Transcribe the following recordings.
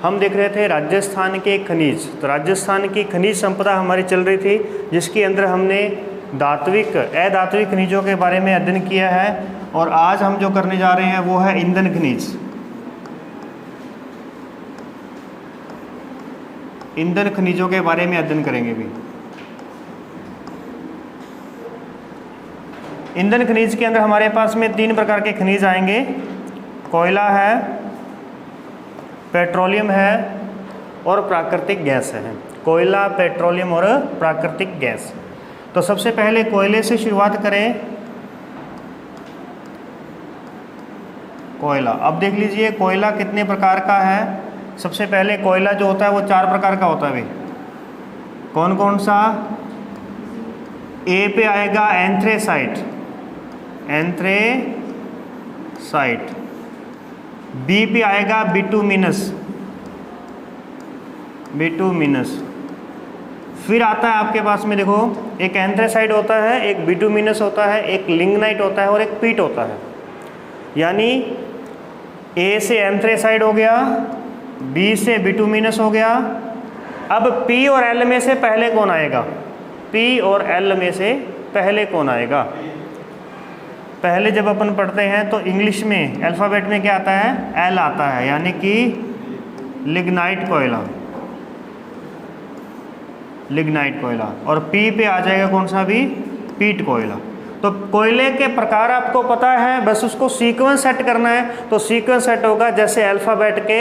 हम देख रहे थे राजस्थान के खनिज। तो राजस्थान की खनिज संपदा हमारी चल रही थी, जिसके अंदर हमने धात्विक अधात्विक खनिजों के बारे में अध्ययन किया है। और आज हम जो करने जा रहे हैं वो है ईंधन खनिज। ईंधन खनिजों के बारे में अध्ययन करेंगे भी। ईंधन खनिज के अंदर हमारे पास में 3 प्रकार के खनिज आएंगे। कोयला है, पेट्रोलियम है और प्राकृतिक गैस है। कोयला, पेट्रोलियम और प्राकृतिक गैस। तो सबसे पहले कोयले से शुरुआत करें। कोयला, अब देख लीजिए कोयला कितने प्रकार का है। सबसे पहले कोयला जो होता है वो 4 प्रकार का होता है भाई। कौन कौन सा? ए पे आएगा एंथ्रेसाइट, एंथ्रेसाइट। बी पे आएगा बिटुमिनस, बिटुमिनस। फिर आता है आपके पास में देखो, एक एंथ्रेसाइट होता है, एक बिटुमिनस होता है, एक लिग्नाइट होता है और एक पीट होता है। यानी ए से एंथ्रेसाइट हो गया, बी से बिटुमिनस हो गया। अब पी और एल में से पहले कौन आएगा? पी और एल में से पहले कौन आएगा? पहले जब अपन पढ़ते हैं तो इंग्लिश में अल्फ़ाबेट में क्या आता है? एल आता है, यानी कि लिग्नाइट कोयला, लिग्नाइट कोयला। और पी पे आ जाएगा कौन सा भी? पीट कोयला। तो कोयले के प्रकार आपको पता है, बस उसको सीक्वेंस सेट करना है। तो सीक्वेंस सेट होगा जैसे अल्फ़ाबेट के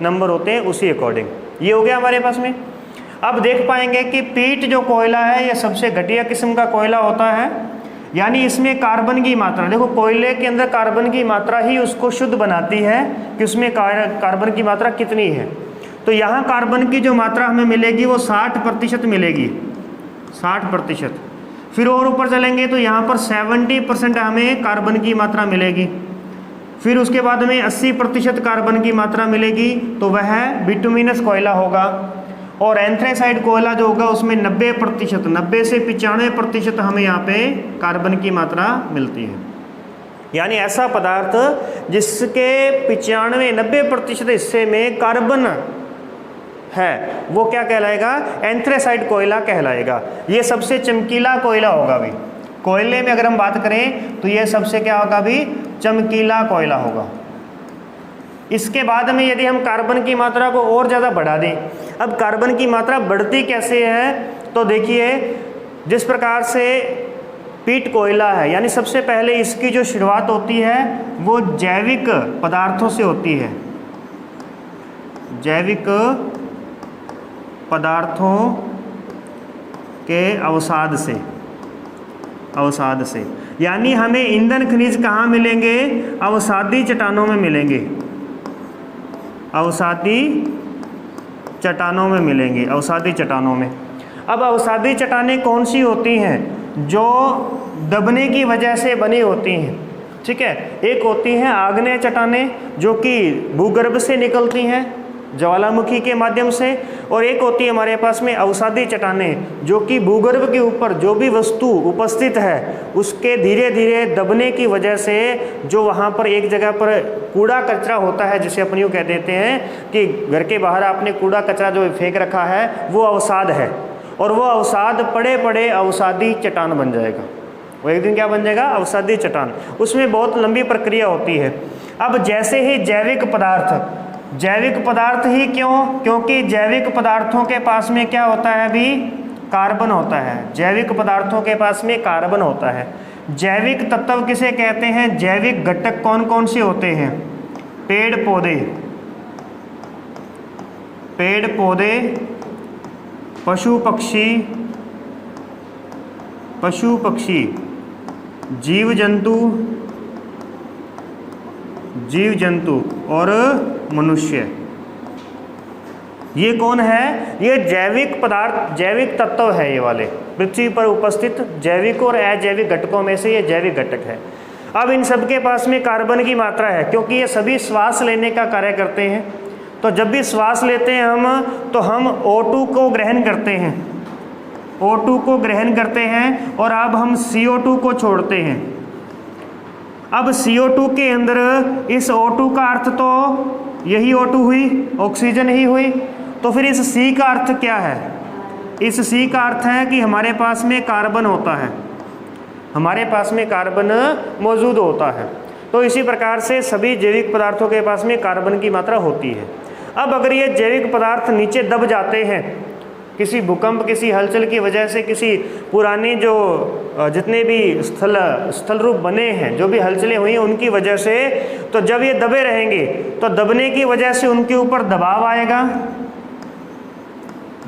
नंबर होते हैं उसी अकॉर्डिंग। ये हो गया हमारे पास में। अब देख पाएंगे कि पीट जो कोयला है ये सबसे घटिया किस्म का कोयला होता है। यानी इसमें कार्बन की मात्रा, देखो कोयले के अंदर कार्बन की मात्रा ही उसको शुद्ध बनाती है कि उसमें कार्बन की मात्रा कितनी है। तो यहाँ कार्बन की जो मात्रा हमें मिलेगी वो 60% मिलेगी, 60%। फिर और ऊपर चलेंगे तो यहाँ पर 70% हमें कार्बन की मात्रा मिलेगी। फिर उसके बाद में 80% कार्बन की मात्रा मिलेगी, तो वह बिटुमिनस कोयला होगा। और एंथ्रेसाइट कोयला जो होगा उसमें 90%, 90 से 95% हमें यहाँ पे कार्बन की मात्रा मिलती है। यानी ऐसा पदार्थ जिसके 95-90% हिस्से में कार्बन है वो क्या कहलाएगा? एंथ्रेसाइट कोयला कहलाएगा। ये सबसे चमकीला कोयला होगा भी। कोयले में अगर हम बात करें तो ये सबसे क्या होगा भी? चमकीला कोयला होगा। इसके बाद में यदि हम कार्बन की मात्रा को और ज़्यादा बढ़ा दें, अब कार्बन की मात्रा बढ़ती कैसे है? तो देखिए जिस प्रकार से पीट कोयला है, यानी सबसे पहले इसकी जो शुरुआत होती है वो जैविक पदार्थों से होती है, जैविक पदार्थों के अवसाद से, अवसाद से। यानी हमें ईंधन खनिज कहाँ मिलेंगे? अवसादी चट्टानों में मिलेंगे, अवसादी चट्टानों में मिलेंगे, अवसादी चट्टानों में। अब अवसादी चट्टानें कौन सी होती हैं? जो दबने की वजह से बनी होती हैं, ठीक है। एक होती हैं आग्नेय चट्टानें जो कि भूगर्भ से निकलती हैं ज्वालामुखी के माध्यम से, और एक होती है हमारे पास में अवसादी चट्टानें जो कि भूगर्भ के ऊपर जो भी वस्तु उपस्थित है उसके धीरे धीरे दबने की वजह से जो वहाँ पर एक जगह पर कूड़ा कचरा होता है, जिसे अपन यूँ कह देते हैं कि घर के बाहर आपने कूड़ा कचरा जो फेंक रखा है वो अवसाद है, और वो अवसाद पड़े पड़े अवसादी चट्टान बन जाएगा। वो एक दिन क्या बन जाएगा? अवसादी चट्टान। उसमें बहुत लंबी प्रक्रिया होती है। अब जैसे ही जैविक पदार्थ, जैविक पदार्थ ही क्यों? क्योंकि जैविक पदार्थों के पास में क्या होता है अभी? कार्बन होता है। जैविक पदार्थों के पास में कार्बन होता है। जैविक तत्व किसे कहते हैं? जैविक घटक कौन कौन से होते हैं? पेड़ पौधे, पेड़ पौधे, पशु पक्षी, पशु पक्षी, जीव जंतु, जीव जंतु और मनुष्य। ये कौन है? ये जैविक पदार्थ, जैविक तत्व है। ये वाले पृथ्वी पर उपस्थित जैविक और अजैविक घटकों में से ये जैविक घटक है। अब इन सब के पास में कार्बन की मात्रा है, क्योंकि ये सभी श्वास लेने का कार्य करते हैं। तो जब भी श्वास लेते हैं हम, तो हम O2 को ग्रहण करते हैं, O2 को ग्रहण करते हैं, और अब हम CO2 को छोड़ते हैं। अब CO2 के अंदर इस O2 का अर्थ तो यही O2 हुई, ऑक्सीजन ही हुई। तो फिर इस C का अर्थ क्या है? इस C का अर्थ है कि हमारे पास में कार्बन होता है, हमारे पास में कार्बन मौजूद होता है। तो इसी प्रकार से सभी जैविक पदार्थों के पास में कार्बन की मात्रा होती है। अब अगर ये जैविक पदार्थ नीचे दब जाते हैं किसी भूकंप, किसी हलचल की वजह से, किसी पुरानी जो जितने भी स्थल रूप बने हैं, जो भी हलचलें हुई हैं उनकी वजह से, तो जब ये दबे रहेंगे तो दबने की वजह से उनके ऊपर दबाव आएगा,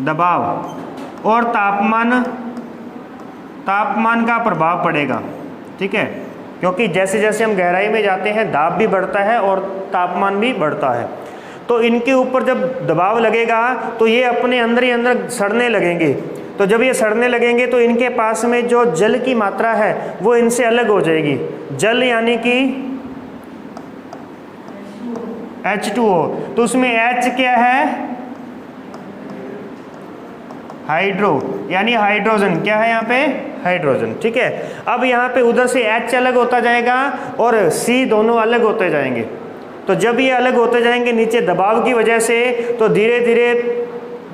दबाव और तापमान का प्रभाव पड़ेगा। ठीक है, क्योंकि जैसे जैसे हम गहराई में जाते हैं दाब भी बढ़ता है और तापमान भी बढ़ता है। तो इनके ऊपर जब दबाव लगेगा तो ये अपने अंदर ही अंदर सड़ने लगेंगे। तो जब ये सड़ने लगेंगे तो इनके पास में जो जल की मात्रा है वो इनसे अलग हो जाएगी। जल यानी कि H2O, तो उसमें H क्या है? हाइड्रो यानी हाइड्रोजन। क्या है यहाँ पे? हाइड्रोजन। ठीक है, अब यहाँ पे उधर से H अलग होता जाएगा और C दोनों अलग होते जाएंगे। तो जब ये अलग होते जाएंगे नीचे दबाव की वजह से, तो धीरे धीरे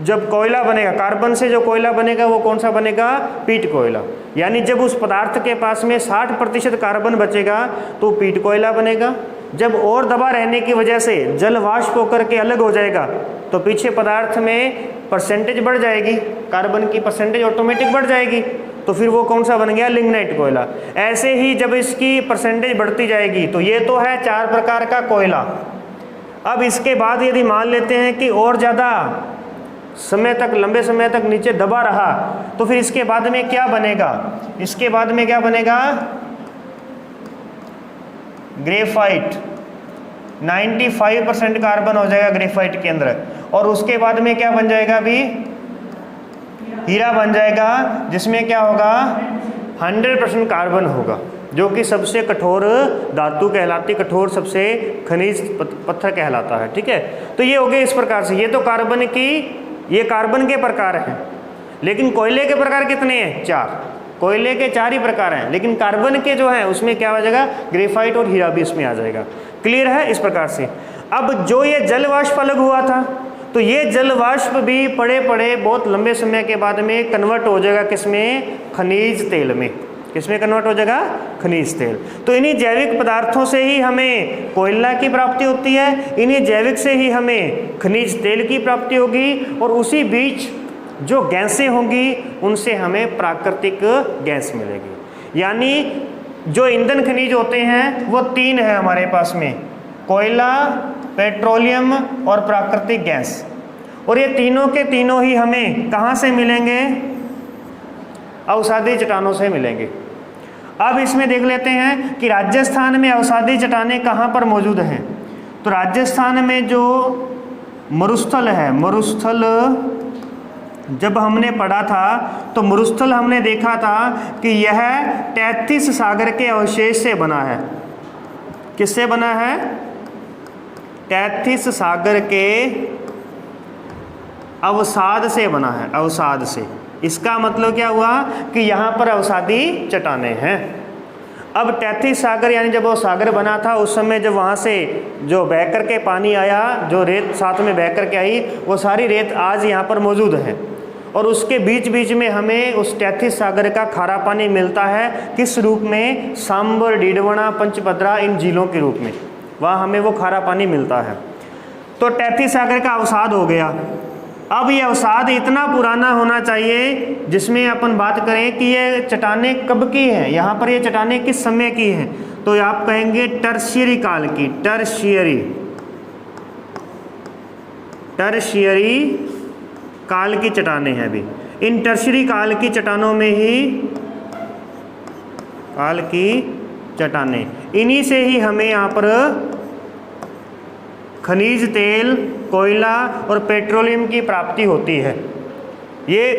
जब कोयला बनेगा, कार्बन से जो कोयला बनेगा वो कौन सा बनेगा? पीट कोयला। यानी जब उस पदार्थ के पास में 60% कार्बन बचेगा तो पीट कोयला बनेगा। जब और दबा रहने की वजह से जल वाष्प होकर के अलग हो जाएगा तो पीछे पदार्थ में परसेंटेज बढ़ जाएगी, कार्बन की परसेंटेज ऑटोमेटिक बढ़ जाएगी, तो फिर वो कौन सा बन गया? लिग्नाइट कोयला। ऐसे ही जब इसकी परसेंटेज बढ़ती जाएगी, तो ये तो है 4 प्रकार का कोयला। अब इसके बाद यदि मान लेते हैं कि और ज़्यादा समय तक, लंबे समय तक नीचे दबा रहा, तो फिर इसके बाद में क्या बनेगा? इसके बाद में क्या बनेगा? ग्रेफाइट। 95% कार्बन हो जाएगा ग्रेफाइट के अंदर। और उसके बाद में क्या बन जाएगा? अभी हीरा बन जाएगा, जिसमें क्या होगा? 100% कार्बन होगा, जो कि सबसे कठोर धातु कहलाती, कठोर सबसे खनिज पत्थर कहलाता है। ठीक है, तो ये हो गया इस प्रकार से। ये तो कार्बन की, ये कार्बन के प्रकार हैं। लेकिन कोयले के प्रकार कितने हैं? 4। कोयले के 4 ही प्रकार हैं, लेकिन कार्बन के जो है उसमें क्या हो जाएगा? ग्रेफाइट और हीरा भी इसमें आ जाएगा। क्लियर है? इस प्रकार से अब जो ये जल वाष्प अलग हुआ था, तो ये जल वाष्प भी पड़े पड़े बहुत लंबे समय के बाद में कन्वर्ट हो जाएगा किसमें? खनिज तेल में। किसमें कन्वर्ट हो जाएगा? खनिज तेल। तो इन्हीं जैविक पदार्थों से ही हमें कोयला की प्राप्ति होती है, इन्हीं जैविक से ही हमें खनिज तेल की प्राप्ति होगी, और उसी बीच जो गैसें होंगी उनसे हमें प्राकृतिक गैस मिलेगी। यानी जो ईंधन खनिज होते हैं वो 3 है हमारे पास में: कोयला, पेट्रोलियम और प्राकृतिक गैस। और ये तीनों के तीनों ही हमें कहाँ से मिलेंगे? अवसादी चट्टानों से मिलेंगे। अब इसमें देख लेते हैं कि राजस्थान में अवसादी चट्टानें कहाँ पर मौजूद हैं। तो राजस्थान में जो मरुस्थल है, मरुस्थल जब हमने पढ़ा था तो मरुस्थल हमने देखा था कि यह 33 सागर के अवशेष से बना है। किससे बना है? 33 सागर के अवसाद से बना है, अवसाद से। इसका मतलब क्या हुआ कि यहाँ पर अवसादी चट्टानें हैं। अब 33 सागर यानी जब वो सागर बना था उस समय जब वहाँ से जो बह कर के पानी आया, जो रेत साथ में बह कर के आई, वो सारी रेत आज यहाँ पर मौजूद है। और उसके बीच बीच में हमें उस 33 सागर का खारा पानी मिलता है। किस रूप में? सांबर, डीडवना, पंचभद्रा, इन झीलों के रूप में वहाँ हमें वो खारा पानी मिलता है। तो 33 सागर का अवसाद हो गया। अब ये अवसाद इतना पुराना होना चाहिए जिसमें अपन बात करें कि ये चट्टानें कब की हैं, यहाँ पर ये चट्टानें किस समय की हैं, तो आप कहेंगे टर्शियरी काल की। टर्शियरी काल की चट्टानें हैं। अभी इन टर्शियरी काल की चट्टानों में ही, काल की चट्टानें, इन्हीं से ही हमें यहाँ पर खनिज तेल, कोयला और पेट्रोलियम की प्राप्ति होती है। ये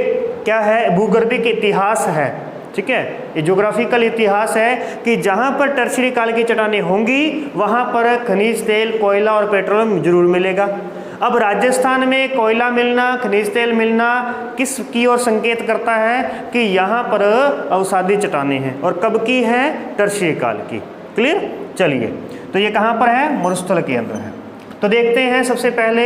क्या है? भूगर्भिक इतिहास है। ठीक है, ये ज्योग्राफिकल इतिहास है कि जहाँ पर टर्शियरी काल की चट्टानें होंगी वहाँ पर खनिज तेल, कोयला और पेट्रोलियम जरूर मिलेगा। अब राजस्थान में कोयला मिलना, खनिज तेल मिलना किस की ओर संकेत करता है कि यहाँ पर अवसादी चट्टानें हैं। और कब की है? टर्शियरी काल की। क्लियर? चलिए, तो ये कहाँ पर है? मरुस्थल के अंदर है। तो देखते हैं सबसे पहले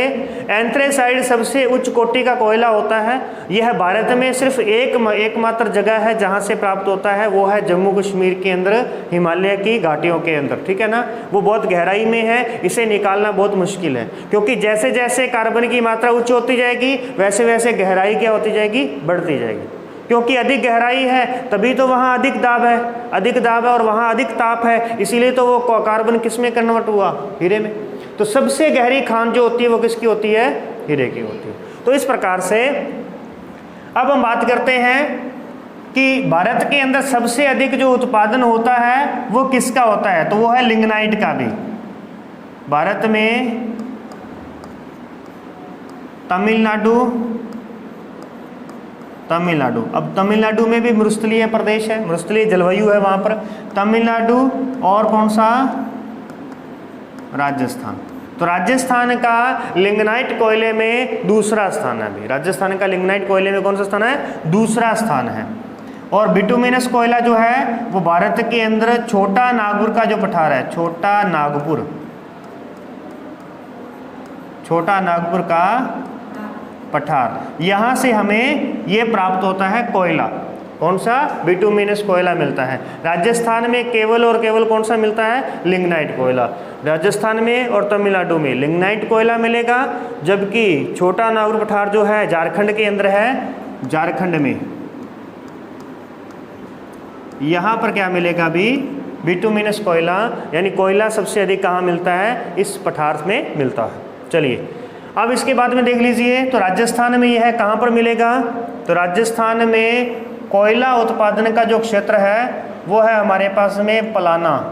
एंथ्रेसाइड सबसे उच्च कोटि का कोयला होता है। यह भारत में सिर्फ एकमात्र जगह है जहां से प्राप्त होता है, वो है जम्मू कश्मीर के अंदर, हिमालय की घाटियों के अंदर, ठीक है ना। वो बहुत गहराई में है, इसे निकालना बहुत मुश्किल है, क्योंकि जैसे जैसे कार्बन की मात्रा उच्च होती जाएगी वैसे वैसे गहराई क्या होती जाएगी, बढ़ती जाएगी। क्योंकि अधिक गहराई है तभी तो वहाँ अधिक दाब है, अधिक दाब है और वहाँ अधिक ताप है, इसीलिए तो वो कार्बन किस में कन्वर्ट हुआ, हीरे में। तो सबसे गहरी खान जो होती है वो किसकी होती है, हीरे की होती है। तो इस प्रकार से अब हम बात करते हैं कि भारत के अंदर सबसे अधिक जो उत्पादन होता है वो किसका होता है, तो वो है लिग्नाइट का भी। भारत में तमिलनाडु, अब तमिलनाडु में भी मरुस्थलीय प्रदेश है, मरुस्थलीय जलवायु है वहाँ पर। तमिलनाडु और कौन सा, राजस्थान। तो राजस्थान का लिग्नाइट कोयले में दूसरा स्थान है अभी, राजस्थान का लिग्नाइट कोयले में कौन सा स्थान है, दूसरा स्थान है। और बिटुमिनस कोयला जो है वो भारत के अंदर छोटा नागपुर का जो पठार है, छोटा नागपुर का पठार, यहाँ से हमें ये प्राप्त होता है कोयला। कौन सा, बिटुमिनस कोयला मिलता है। राजस्थान में केवल और केवल कौन सा मिलता है, लिग्नाइट कोयला। राजस्थान में और तमिलनाडु में लिग्नाइट कोयला मिलेगा, जबकि छोटा नागपुर पठार जो है झारखंड के अंदर है, झारखंड में यहाँ पर क्या मिलेगा भी, बिटुमिनस कोयला, यानी कोयला सबसे अधिक कहाँ मिलता है, इस पठार में मिलता है। चलिए अब इसके बाद में देख लीजिए, तो राजस्थान में यह कहाँ पर मिलेगा, तो राजस्थान में कोयला उत्पादन का जो क्षेत्र है वो है हमारे पास में पलाना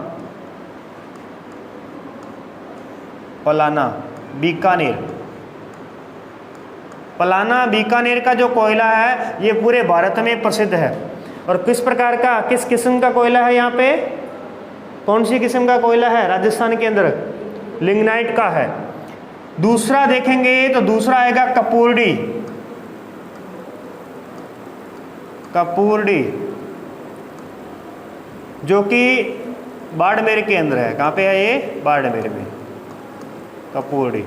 बीकानेर का जो कोयला है ये पूरे भारत में प्रसिद्ध है। और किस प्रकार का, किस किस्म का कोयला है यहाँ पे, कौन सी किस्म का कोयला है राजस्थान के अंदर, लिग्नाइट का है। दूसरा देखेंगे तो दूसरा आएगा कपूरडी, जो कि बाड़मेर के अंदर है। कहाँ पे है ये, बाड़मेर में कपूरडी।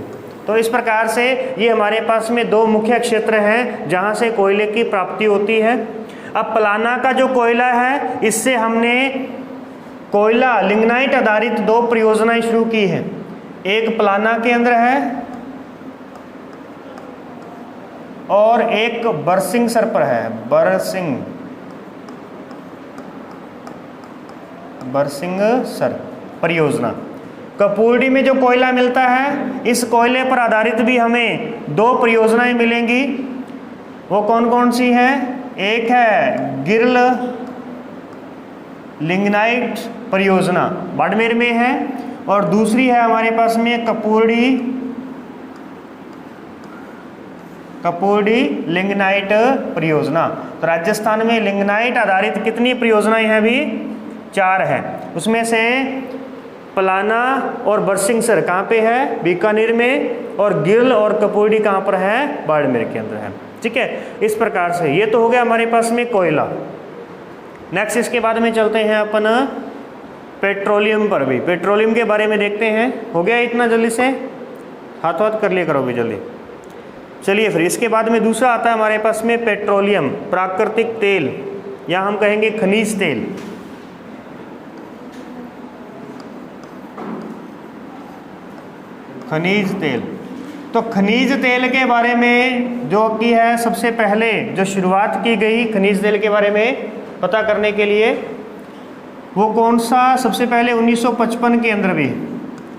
तो इस प्रकार से ये हमारे पास में दो मुख्य क्षेत्र हैं जहाँ से कोयले की प्राप्ति होती है। अब पलाना का जो कोयला है, इससे हमने कोयला लिग्नाइट आधारित दो परियोजनाएं शुरू की हैं। एक पलाना के अंदर है और एक बरसिंगसर पर है, बरसिंगसर परियोजना। कपूरडी में जो कोयला मिलता है, इस कोयले पर आधारित भी हमें दो परियोजनाएं मिलेंगी। वो कौन कौन सी हैं, एक है गिर्ल लिग्नाइट परियोजना, बाड़मेर में है, और दूसरी है हमारे पास में कपूरडी लिग्नाइट परियोजना। तो राजस्थान में लिग्नाइट आधारित कितनी परियोजनाएं हैं अभी, 4 हैं। उसमें से पलाना और बरसिंगसर कहाँ पे है, बीकानेर में, और गिर्ल और कपूरडी कहाँ पर है, बाड़मेर के अंदर है। ठीक है, इस प्रकार से ये तो हो गया हमारे पास में कोयला। नेक्स्ट इसके बाद में चलते हैं अपन पेट्रोलियम पर भी, पेट्रोलियम के बारे में देखते हैं। हो गया इतना जल्दी से, हाथ कर लिया करो भी जल्दी। चलिए फिर इसके बाद में दूसरा आता है हमारे पास में पेट्रोलियम, प्राकृतिक तेल, या हम कहेंगे खनिज तेल। खनिज तेल, तो खनिज तेल के बारे में जो कि है सबसे पहले जो शुरुआत की गई खनिज तेल के बारे में पता करने के लिए, वो कौन सा, सबसे पहले 1955 के अंदर भी,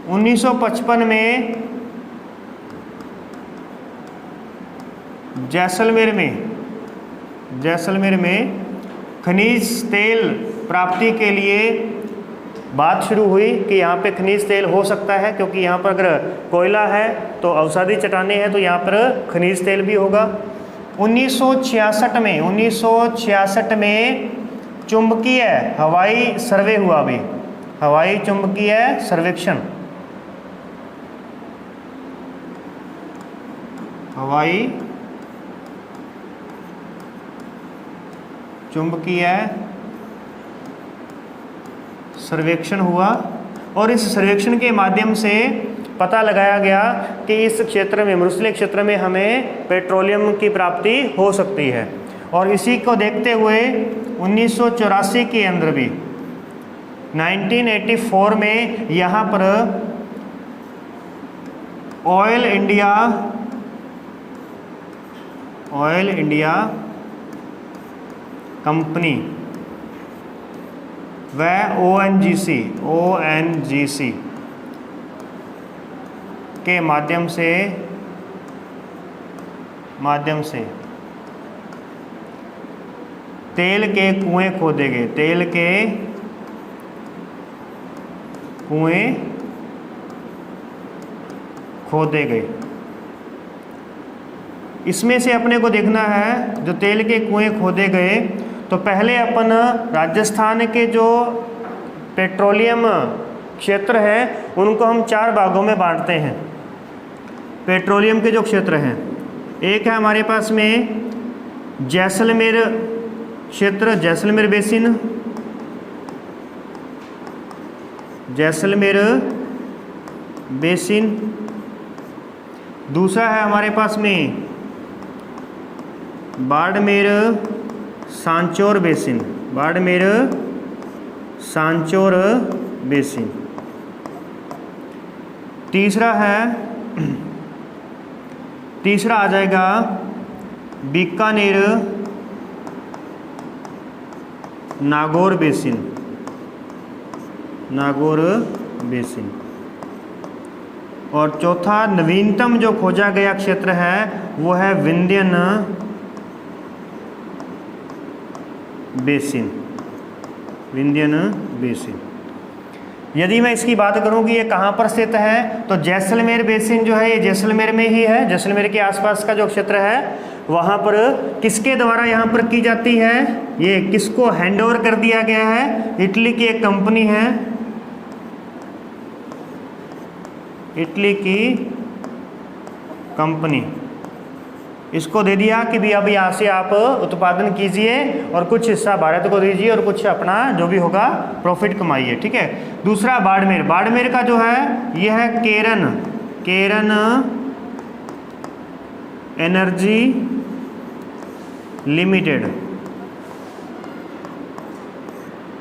1955 में जैसलमेर में खनिज तेल प्राप्ति के लिए बात शुरू हुई कि यहाँ पे खनिज तेल हो सकता है, क्योंकि यहाँ पर अगर कोयला है तो अवसादी चट्टानें हैं, तो यहाँ पर खनिज तेल भी होगा। 1966 में चुंबकीय हवाई सर्वे हुआ भी, हवाई चुंबकीय सर्वेक्षण, हवाई चुंबकीय सर्वेक्षण हुआ, और इस सर्वेक्षण के माध्यम से पता लगाया गया कि इस क्षेत्र में, मरुस्थलीय क्षेत्र में हमें पेट्रोलियम की प्राप्ति हो सकती है। और इसी को देखते हुए 1984 के अंदर भी 1984 में यहाँ पर ऑयल इंडिया कंपनी व ONGC के माध्यम से तेल के कुएं खोदे गए, तेल के कुएं खोदे गए। इसमें से अपने को देखना है, जो तेल के कुएं खोदे गए, तो पहले अपन राजस्थान के जो पेट्रोलियम क्षेत्र है उनको हम 4 भागों में बांटते हैं। पेट्रोलियम के जो क्षेत्र हैं, एक है हमारे पास में जैसलमेर क्षेत्र, जैसलमेर बेसिन। दूसरा है हमारे पास में बाड़मेर सांचौर बेसिन। तीसरा आ जाएगा बीकानेर नागौर बेसिन। और चौथा नवीनतम जो खोजा गया क्षेत्र है वो है विंध्यन बेसिन। यदि मैं इसकी बात करूं कि ये कहाँ पर स्थित है, तो जैसलमेर बेसिन जो है ये जैसलमेर में ही है। जैसलमेर के आसपास का जो क्षेत्र है वहाँ पर किसके द्वारा यहाँ पर की जाती है, ये किसको हैंडओवर कर दिया गया है? इटली की एक कंपनी है, इटली की कंपनी, इसको दे दिया कि भी अब यहाँ से आप उत्पादन कीजिए और कुछ हिस्सा भारत को दीजिए और कुछ अपना जो भी होगा प्रॉफिट कमाइए। ठीक है। दूसरा बाड़मेर का जो है यह है केरन एनर्जी लिमिटेड।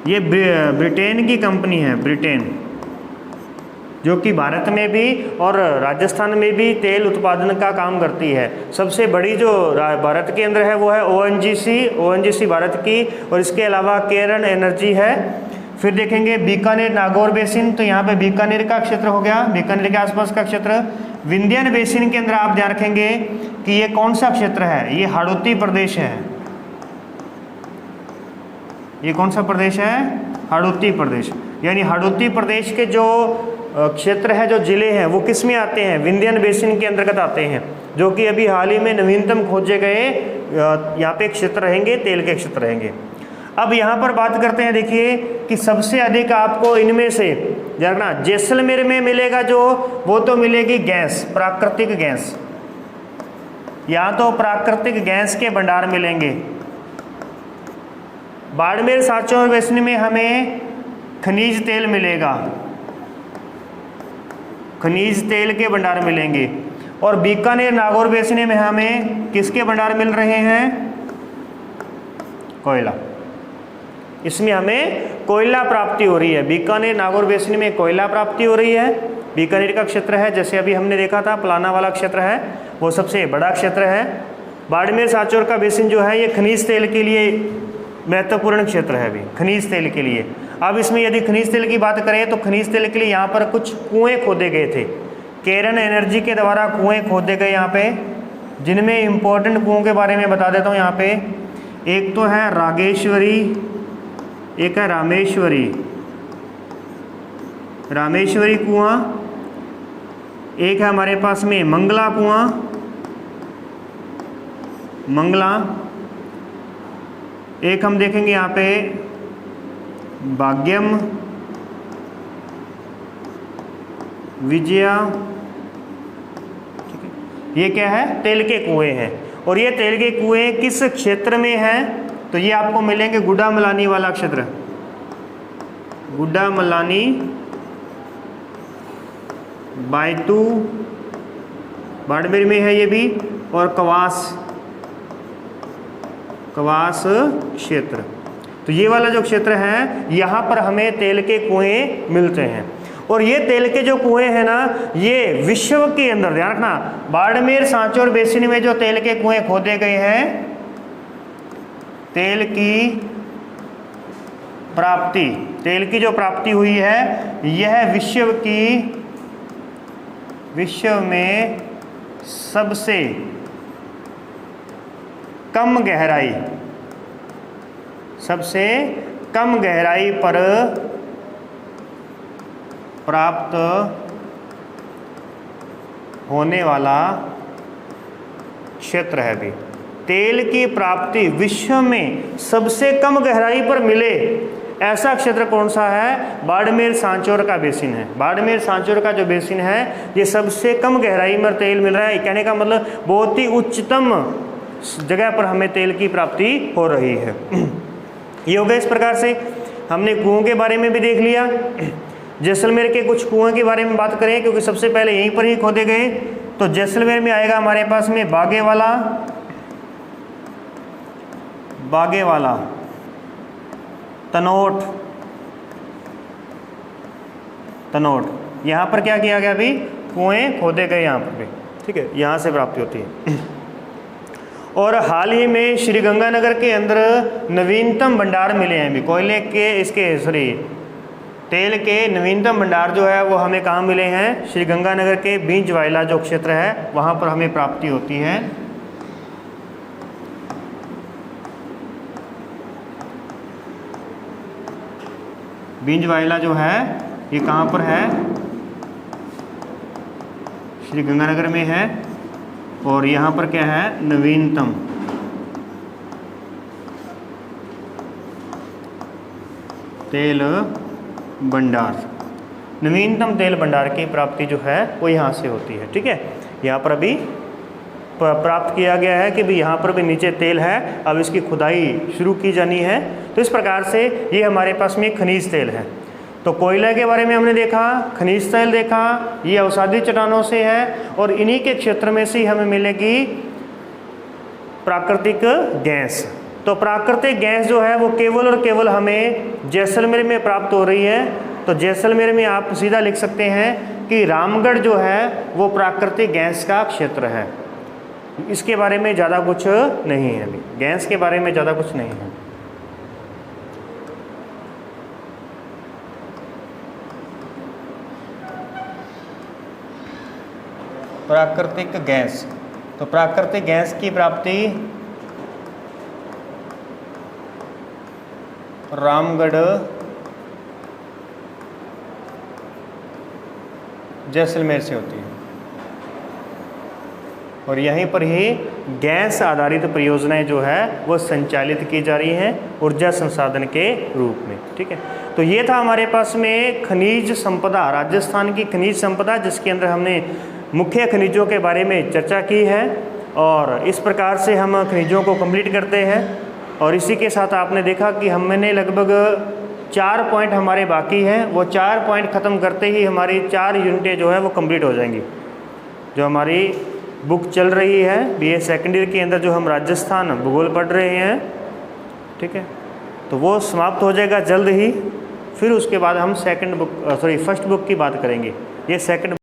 ये ब्रिटेन की कंपनी है, जो कि भारत में भी और राजस्थान में भी तेल उत्पादन का काम करती है। सबसे बड़ी जो भारत के अंदर है वो है ONGC भारत की, और इसके अलावा केरन एनर्जी है। फिर देखेंगे बीकानेर नागौर बेसिन, तो यहाँ पे बीकानेर का क्षेत्र हो गया, बीकानेर के आसपास का क्षेत्र। विंध्यन बेसिन के अंदर आप ध्यान रखेंगे कि ये कौन सा क्षेत्र है, ये हाड़ौती प्रदेश है। ये कौन सा प्रदेश है? हाड़ौती प्रदेश। यानी हाड़ौती प्रदेश के जो क्षेत्र है, जो जिले हैं, वो किस में आते हैं? विंध्यन बेसिन के अंतर्गत आते हैं, जो कि अभी हाल ही में नवीनतम खोजे गए यहाँ पे क्षेत्र रहेंगे, तेल के क्षेत्र रहेंगे। अब यहाँ पर बात करते हैं, देखिए कि सबसे अधिक आपको इनमें से जानना जैसलमेर में मिलेगा जो, वो तो मिलेगी गैस, प्राकृतिक गैस। यहाँ तो प्राकृतिक गैस के भंडार मिलेंगे। बाड़मेर सांचौर बेसिन में हमें खनिज तेल मिलेगा, खनिज तेल के भंडार मिलेंगे। और बीकानेर नागौर बेसिन में हमें किसके भंडार मिल रहे हैं? कोयला। इसमें हमें कोयला प्राप्ति हो रही है। बीकानेर नागौर बेसिन में कोयला प्राप्ति हो रही है। बीकानेर का क्षेत्र है, जैसे अभी हमने देखा था पलाना वाला क्षेत्र है, वो सबसे बड़ा क्षेत्र है। बाड़मेर सांचौर का बेसिन जो है ये खनिज तेल के लिए महत्वपूर्ण क्षेत्र है, अभी खनिज तेल के लिए। अब इसमें यदि खनिज तेल की बात करें तो खनिज तेल के लिए यहाँ पर कुछ कुएं खोदे गए थे, केरन एनर्जी के द्वारा कुएं खोदे गए यहाँ पे, जिनमें इम्पोर्टेंट कुओं के बारे में बता देता हूँ। यहाँ पे एक तो है रागेश्वरी, एक है रामेश्वरी कुआं, एक है हमारे पास में मंगला कुआं, एक हम देखेंगे यहाँ पे भाग्यम, विजया। ठीक है, ये क्या है? तेल के कुएं हैं। और ये तेल के कुएं किस क्षेत्र में हैं? तो ये आपको मिलेंगे गुड्डामलानी वाला क्षेत्र, गुड्डामलानी बायतू बाड़मेर में है ये भी, और कवास क्षेत्र। तो ये वाला जो क्षेत्र है यहाँ पर हमें तेल के कुएं मिलते हैं। और ये तेल के जो कुएं हैं ना, ये विश्व के अंदर, ध्यान रखना, बाड़मेर, सांचौर बेसिन में जो तेल के कुएं खोदे गए हैं, तेल की जो प्राप्ति हुई है, यह विश्व में सबसे कम गहराई पर प्राप्त होने वाला क्षेत्र है। भी तेल की प्राप्ति विश्व में सबसे कम गहराई पर मिले ऐसा क्षेत्र कौन सा है? बाड़मेर सांचौर का बेसिन है। बाड़मेर सांचौर का जो बेसिन है, ये सबसे कम गहराई में तेल मिल रहा है। कहने का मतलब बहुत ही उच्चतम जगह पर हमें तेल की प्राप्ति हो रही है। ये हो गया। इस प्रकार से हमने कुओं के बारे में भी देख लिया। जैसलमेर के कुछ कुओं के बारे में बात करें, क्योंकि सबसे पहले यहीं पर ही खोदे गए। तो जैसलमेर में आएगा हमारे पास में बागेवाला, तनोट। यहाँ पर क्या किया गया? अभी कुएं खोदे गए यहाँ पर भी, ठीक है, यहाँ से प्राप्ति होती है। और हाल ही में श्रीगंगानगर के अंदर नवीनतम भंडार मिले हैं अभी कोयले के, तेल के नवीनतम भंडार जो है वो हमें कहाँ मिले हैं? श्रीगंगानगर के बींजवाइला जो क्षेत्र है, वहाँ पर हमें प्राप्ति होती है। बींजवाइला जो है ये कहाँ पर है? श्रीगंगानगर में है। और यहाँ पर क्या है? नवीनतम तेल भंडार। नवीनतम तेल भंडार की प्राप्ति जो है वो यहाँ से होती है, ठीक है। यहाँ पर अभी प्राप्त किया गया है कि भी यहाँ पर भी नीचे तेल है, अब इसकी खुदाई शुरू की जानी है। तो इस प्रकार से ये हमारे पास में खनिज तेल है। तो कोयला के बारे में हमने देखा, खनिज तेल देखा, ये अवसादी चट्टानों से है, और इन्हीं के क्षेत्र में से हमें मिलेगी प्राकृतिक गैस। तो प्राकृतिक गैस जो है वो केवल और केवल हमें जैसलमेर में प्राप्त हो रही है। तो जैसलमेर में आप सीधा लिख सकते हैं कि रामगढ़ जो है वो प्राकृतिक गैस का क्षेत्र है। इसके बारे में ज़्यादा कुछ नहीं है, अभी गैस के बारे में ज़्यादा कुछ नहीं है। प्राकृतिक गैस, तो प्राकृतिक गैस की प्राप्ति रामगढ़, जैसलमेर से होती है। और यहीं पर ही गैस आधारित परियोजनाएं जो है वो संचालित की जा रही हैं ऊर्जा संसाधन के रूप में, ठीक है। तो ये था हमारे पास में खनिज संपदा, राजस्थान की खनिज संपदा, जिसके अंदर हमने मुख्य खनिजों के बारे में चर्चा की है। और इस प्रकार से हम खनिजों को कंप्लीट करते हैं। और इसी के साथ आपने देखा कि हमने लगभग 4 पॉइंट हमारे बाकी हैं। वो 4 पॉइंट ख़त्म करते ही हमारी 4 यूनिटें जो है वो कंप्लीट हो जाएंगी। जो हमारी बुक चल रही है BA सेकेंड ईयर के अंदर, जो हम राजस्थान भूगोल पढ़ रहे हैं, ठीक है, तो वो समाप्त हो जाएगा जल्द ही। फिर उसके बाद हम फर्स्ट बुक की बात करेंगे। ये सेकंड